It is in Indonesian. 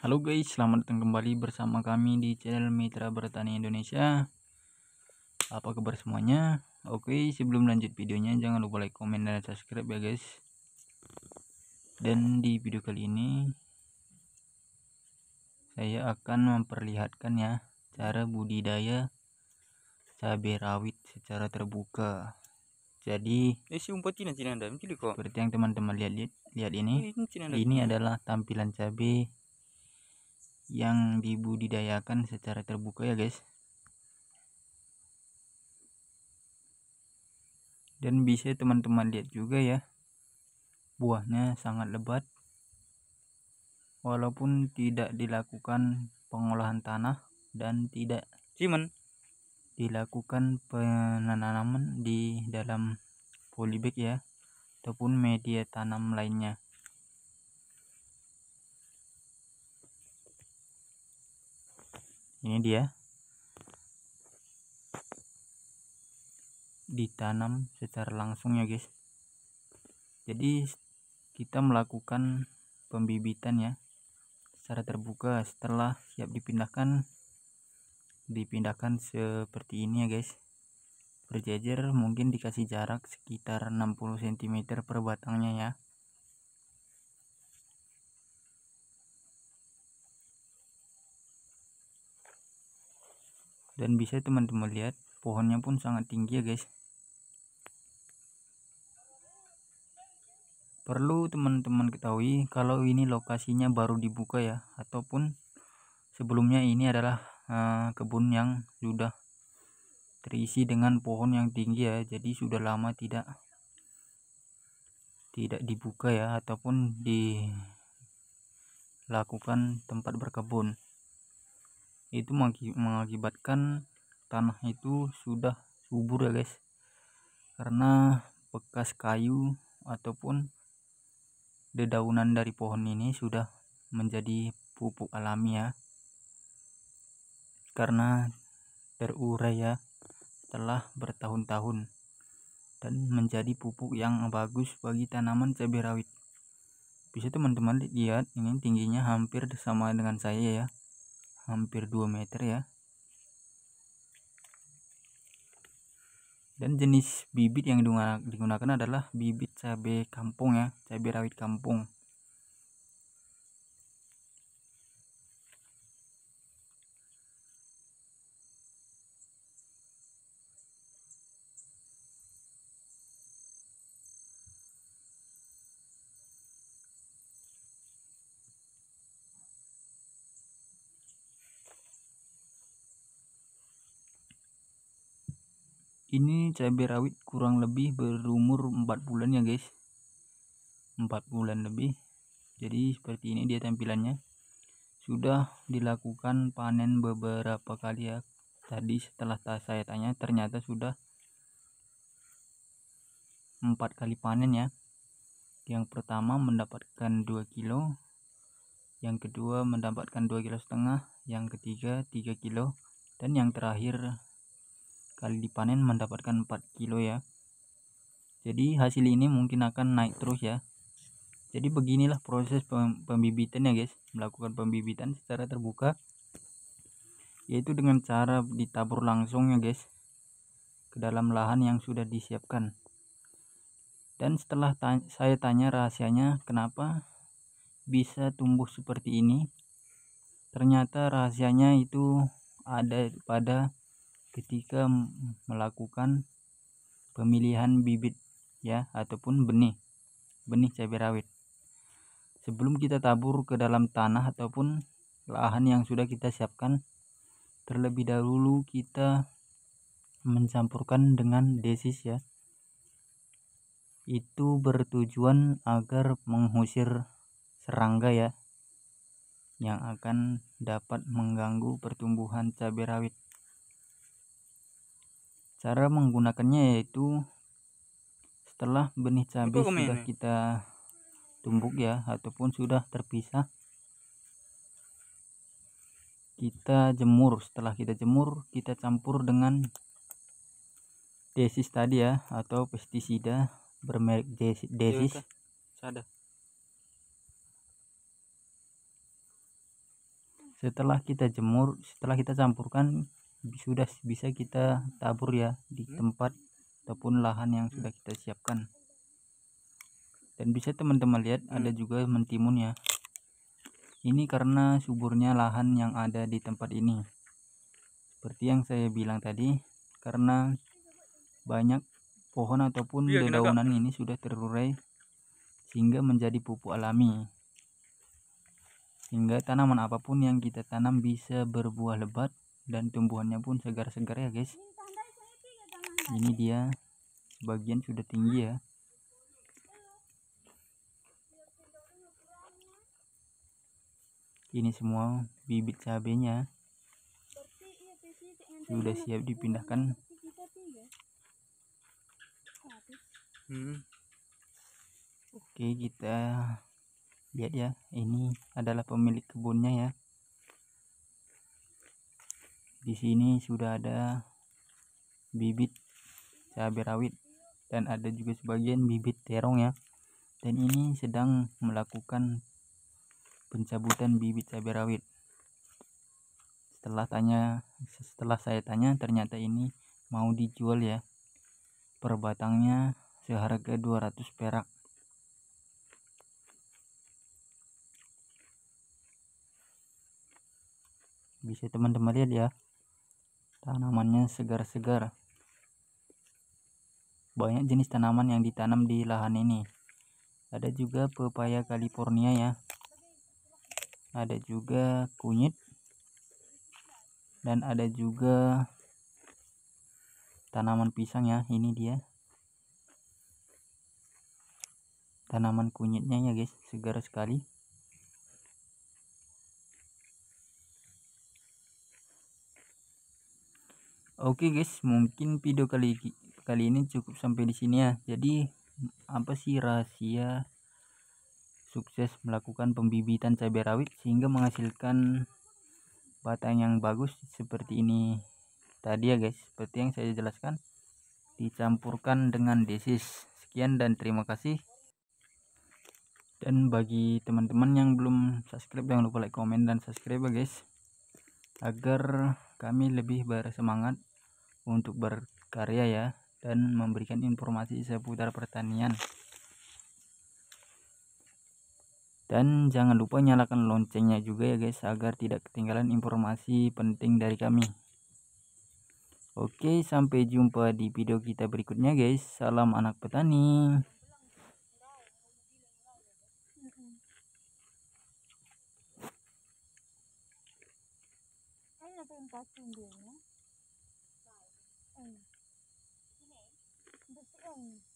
Halo guys, selamat datang kembali bersama kami di channel Mitra Bertani Indonesia. Apa kabar semuanya? Oke, sebelum lanjut videonya jangan lupa like, komen, dan subscribe ya guys. Dan di video kali ini saya akan memperlihatkan ya cara budidaya cabai rawit secara terbuka. Jadi seperti yang teman-teman lihat ini adalah tampilan cabai yang dibudidayakan secara terbuka ya guys. Dan bisa teman-teman lihat juga ya, buahnya sangat lebat walaupun tidak dilakukan pengolahan tanah dan tidak dilakukan penanaman di dalam polybag ya ataupun media tanam lainnya. Ini dia ditanam secara langsung ya guys. Jadi kita melakukan pembibitan ya secara terbuka. Setelah siap dipindahkan seperti ini ya guys, berjejer, mungkin dikasih jarak sekitar 60 cm per batangnya ya. Dan bisa teman-teman lihat pohonnya pun sangat tinggi ya guys. Perlu teman-teman ketahui kalau ini lokasinya baru dibuka ya, ataupun sebelumnya ini adalah kebun yang sudah terisi dengan pohon yang tinggi ya. Jadi sudah lama tidak dibuka ya ataupun dilakukan tempat berkebun. Itu mengakibatkan tanah itu sudah subur ya guys, karena bekas kayu ataupun dedaunan dari pohon ini sudah menjadi pupuk alami ya, karena terurai ya setelah bertahun-tahun dan menjadi pupuk yang bagus bagi tanaman cabai rawit. Bisa teman-teman lihat ini tingginya hampir sama dengan saya ya, hampir 2 meter ya. Dan jenis bibit yang digunakan adalah bibit cabai kampung ya, cabai rawit kampung. Ini cabai rawit kurang lebih berumur 4 bulan ya guys, 4 bulan lebih. Jadi seperti ini dia tampilannya. Sudah dilakukan panen beberapa kali ya. Tadi setelah saya tanya ternyata sudah 4 kali panen ya. Yang pertama mendapatkan 2 kilo, yang kedua mendapatkan 2,5 kilo, yang ketiga 3 kilo, dan yang terakhir kali dipanen mendapatkan 4 kilo ya. Jadi hasil ini mungkin akan naik terus ya. Jadi beginilah proses pembibitan ya guys, melakukan pembibitan secara terbuka, yaitu dengan cara ditabur langsung ya guys ke dalam lahan yang sudah disiapkan. Dan setelah saya tanya rahasianya kenapa bisa tumbuh seperti ini, ternyata rahasianya itu ada pada ketika melakukan pemilihan bibit ya ataupun benih cabai rawit. Sebelum kita tabur ke dalam tanah ataupun lahan yang sudah kita siapkan, terlebih dahulu kita mencampurkan dengan desis ya. Itu bertujuan agar mengusir serangga ya yang akan dapat mengganggu pertumbuhan cabai rawit. Cara menggunakannya yaitu setelah benih cabai sudah kita tumbuk ya ataupun sudah terpisah, kita jemur. Setelah kita jemur, kita campur dengan desis tadi ya atau pestisida bermerek desis. Setelah kita jemur, setelah kita campurkan, sudah bisa kita tabur ya di tempat ataupun lahan yang sudah kita siapkan. Dan bisa teman-teman lihat ada juga mentimun ya. Ini karena suburnya lahan yang ada di tempat ini. Seperti yang saya bilang tadi, karena banyak pohon ataupun dedaunan ini sudah terurai sehingga menjadi pupuk alami. Sehingga tanaman apapun yang kita tanam bisa berbuah lebat dan tumbuhannya pun segar-segar ya guys. Ini dia sebagian sudah tinggi ya. Ini semua bibit cabenya sudah siap dipindahkan. Oke, kita lihat ya, ini adalah pemilik kebunnya ya. Di sini sudah ada bibit cabai rawit dan ada juga sebagian bibit terong ya. Dan ini sedang melakukan pencabutan bibit cabai rawit. Setelah saya tanya, ternyata ini mau dijual ya. Per batangnya seharga 200 perak. Bisa teman-teman lihat ya, tanamannya segar-segar. Banyak jenis tanaman yang ditanam di lahan ini. Ada juga pepaya California ya. Ada juga kunyit. Dan ada juga tanaman pisang ya. Ini dia tanaman kunyitnya ya guys, segar sekali. Oke guys, mungkin video kali ini cukup sampai di sini ya. Jadi apa sih rahasia sukses melakukan pembibitan cabai rawit sehingga menghasilkan batang yang bagus seperti ini tadi ya guys? Seperti yang saya jelaskan, dicampurkan dengan desis. Sekian dan terima kasih. Dan bagi teman-teman yang belum subscribe, jangan lupa like, komen, dan subscribe ya guys, agar kami lebih bersemangat untuk berkarya ya, dan memberikan informasi seputar pertanian. Dan jangan lupa nyalakan loncengnya juga ya guys, agar tidak ketinggalan informasi penting dari kami. Oke, sampai jumpa di video kita berikutnya guys. Salam anak petani. Bersih